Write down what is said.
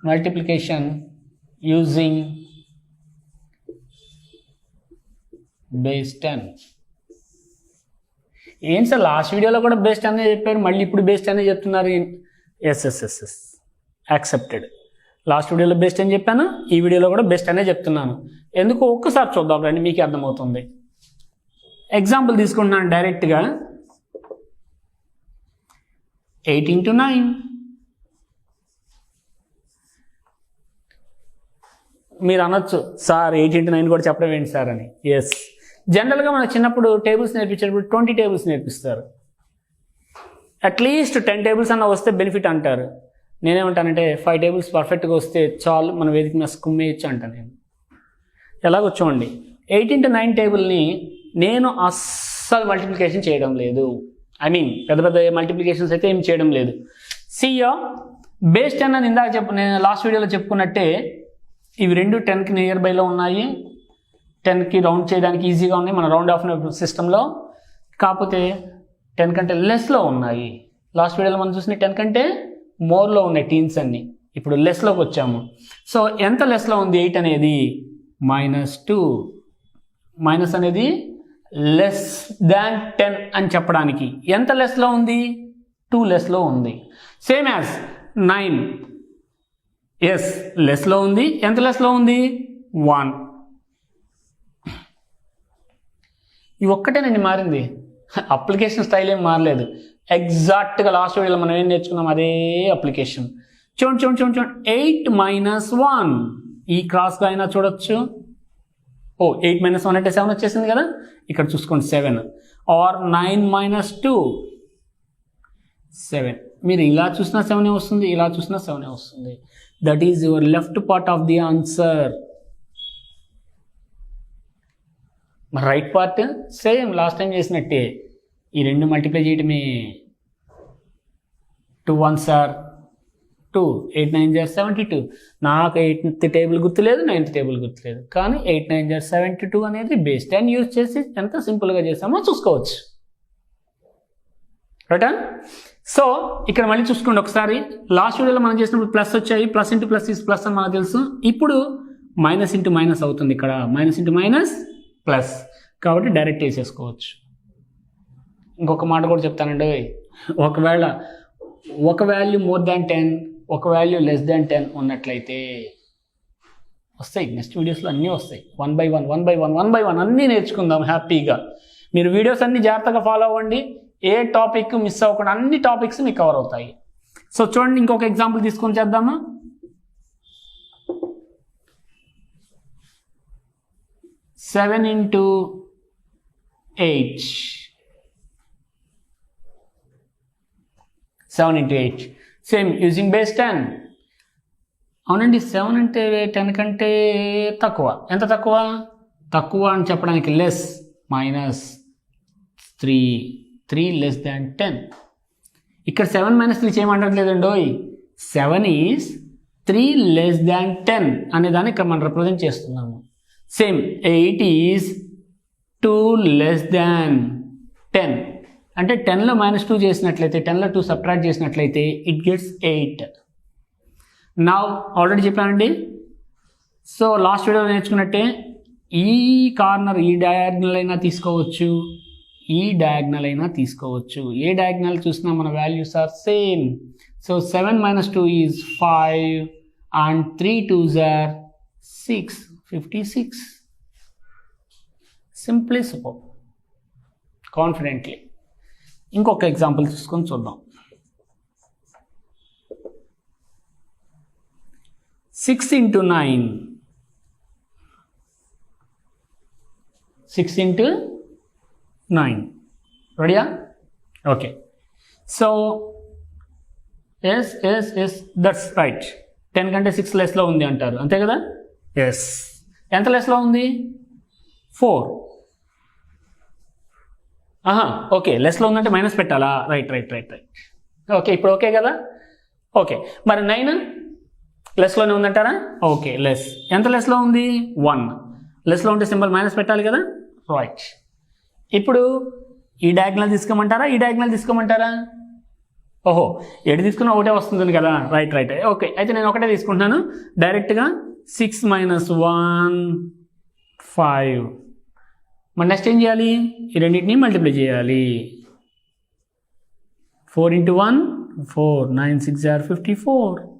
multiplication using base 10. ఏంటి sir last వీడియోలో కూడా బేస్ 10 చెప్పారు, మళ్ళీ ఇప్పుడు బేస్ 10 చెప్తున్నారు. Yes accepted. లాస్ట్ వీడియోలో బేస్ 10 చెప్పాను, ఈ వీడియోలో కూడా బేస్ 10 చెప్తున్నాను. ఎందుకు ఒక్కసారి చూద్దాం రండి, మీకు అర్థమవుతుంది. ఎగ్జాంపుల్ తీసుకుంటున్నాను డైరెక్ట్గా. 8 into 9. మీరు అనొచ్చు సార్ 8 into 9 కూడా చెప్పడం ఏంటి సార్ అని. ఎస్, జనరల్గా మన చిన్నప్పుడు టేబుల్స్ నేర్పించేటప్పుడు 20 టేబుల్స్ నేర్పిస్తారు. అట్లీస్ట్ 10 టేబుల్స్ అన్న వస్తే బెనిఫిట్ అంటారు. నేనేమంటానంటే 5 టేబుల్స్ పర్ఫెక్ట్గా వస్తే చాలు, మన వేదిక మీద కుమ్మేయచ్చు అంటాను నేను. ఎలాగో చూడండి, 8 into 9 టేబుల్ని నేను అస్సలు మల్టిప్లికేషన్ చేయడం లేదు. ఐ మీన్ పెద్ద పెద్ద మల్టిప్లికేషన్స్ అయితే ఏం చేయడం లేదు. సియో బేస్ 10 అని ఇందాక నేను లాస్ట్ వీడియోలో చెప్పుకున్నట్టే ఇవి రెండు 10కి నియర్ బైలో ఉన్నాయి. 10కి రౌండ్ చేయడానికి ఈజీగా ఉన్నాయి మన రౌండ్ ఆఫ్ సిస్టంలో. కాకపోతే 10 కంటే లెస్లో ఉన్నాయి. లాస్ట్ వీడియోలో మనం చూసిన 10 కంటే మోర్లో ఉన్నాయి టీన్స్ అన్ని. ఇప్పుడు లెస్లోకి వచ్చాము. సో ఎంత లెస్లో ఉంది 8 అనేది? -2. మైనస్ అనేది లెస్ దాన్ 10 అని చెప్పడానికి. ఎంత లెస్లో ఉంది? 2 లెస్లో ఉంది. Same as 9. ఎస్, లెస్లో ఉంది. ఎంత లెస్లో ఉంది? 1. ఇవి ఒక్కటేనండి మారింది, అప్లికేషన్ స్టైల్ ఏం మారలేదు. ఎగ్జాక్ట్గా లాస్ట్ వీడియోలో మనం ఏం నేర్చుకున్నాం అదే అప్లికేషన్. చూడండి 8 - 1. ఈ క్రాస్గా అయినా చూడొచ్చు. 8 - 1 అంటే 7 వచ్చేసింది కదా. ఇక్కడ చూసుకోండి 7. ఆర్ 9 - 2 7. మీరు ఇలా చూసినా 7 వస్తుంది, ఇలా చూసినా 7 వస్తుంది. That is your left part of the answer. మరి right part same last time చేసినట్టే, ఈ రెండు మల్టిప్లై చేయటమే. 2 1s are 2, 8 9s are 72. నాకు 8th టేబుల్ గుర్తులేదు, 9th టేబుల్ గుర్తులేదు, కానీ 8 9s are 72 అనేది బేస్ 10 యూజ్ చేసి ఎంత సింపుల్గా చేసామో చూసుకోవచ్చు. రైటా? సో ఇక్కడ మళ్ళీ చూసుకోండి ఒకసారి. లాస్ట్ వీడియోలో మనం చేసినప్పుడు ప్లస్ వచ్చాయి, plus into plus is plus అని మనకు తెలుసు. ఇప్పుడు మైనస్ ఇంటూ మైనస్ అవుతుంది. ఇక్కడ మైనస్ ఇంటూ మైనస్ ప్లస్, కాబట్టి డైరెక్ట్ వేసేసుకోవచ్చు. ఇంకొక మాట కూడా చెప్తానండి, ఒకవేళ ఒక వాల్యూ మోర్ దాన్ 10, ఒక వాల్యూ లెస్ దాన్ 10 ఉన్నట్లయితే వస్తాయి. నెక్స్ట్ వీడియోస్లో అన్నీ వస్తాయి. 1 by 1 అన్నీ నేర్చుకుందాం హ్యాపీగా. మీరు వీడియోస్ అన్నీ జాగ్రత్తగా ఫాలో అవ్వండి. ఏ టాపిక్ మిస్ అవ్వకుండా అన్ని టాపిక్స్ మీకు కవర్ అవుతాయి. సో చూడండి, ఇంకొక ఎగ్జాంపుల్ తీసుకొని చేద్దామా. 7 into 8. 7 into 8. Same using base 10. అవునండి, 7 అంటే 10 కంటే తక్కువ. ఎంత తక్కువ? తక్కువ అని చెప్పడానికి లెస్ -3. 3 less than 10. ఇక్కడ 7 - 3 చేయమంటట్లేదండి. 7 is 3 less than 10 అనే దాన్ని ఇక్కడ మనం రిప్రజెంట్ చేస్తున్నాము. Same 8 is 2 less than 10. అంటే 10లో -2 చేసినట్లయితే, 10లో 2 సబ్ట్రాక్ట్ చేసినట్లయితే ఇట్ గెట్స్ 8. నా ఆల్రెడీ చెప్పానండి. సో లాస్ట్ వీడియోలో నేర్చుకున్నట్టే ఈ కార్నర్ ఈ డయాగ్నల్ అయినా తీసుకోవచ్చు, ఈ డయాగ్నల్ అయినా తీసుకోవచ్చు. ఏ డయాగ్నల్ చూసినా మన values are same. So 7 - 2 is 5 and 3 2s are 6, 56. Simply super, confidently. ఇంకొక ఎగ్జాంపుల్ చూసుకొని చూద్దాం. 6 into 9. 6 into 9. రెడీయా? Okay. So yes that's right. 10 కంటే 6 లెస్లో ఉంది అంటారు, అంతే కదా? ఎస్. ఎంత లెస్లో ఉంది? 4. ఓకే, లెస్లో ఉందంటే మైనస్ పెట్టాలా? రైట్. ఓకే, ఇప్పుడు ఓకే కదా? ఓకే, మరి 9 లెస్లోనే ఉందంటారా? Okay, less. ఎంత లెస్లో ఉంది? 1. లెస్లో ఉంటే సింబల్ మైనస్ పెట్టాలి కదా? రైట్. ఇప్పుడు ఈ డయాగ్నల్ తీసుకోమంటారా, ఈ డయాగ్నల్ తీసుకోమంటారా? ఓహో ఎటు తీసుకున్నా ఒకటే వస్తుంది కదా, రైట్ రైట్ ఓకే. అయితే నేను ఒకటే తీసుకుంటున్నాను డైరెక్ట్గా 6 - 1 5. మరి నెక్స్ట్ ఏం చేయాలి, ఈ రెండింటిని మల్టిప్లై చేయాలి. 4 × 1 4, 9 × 6 = 54.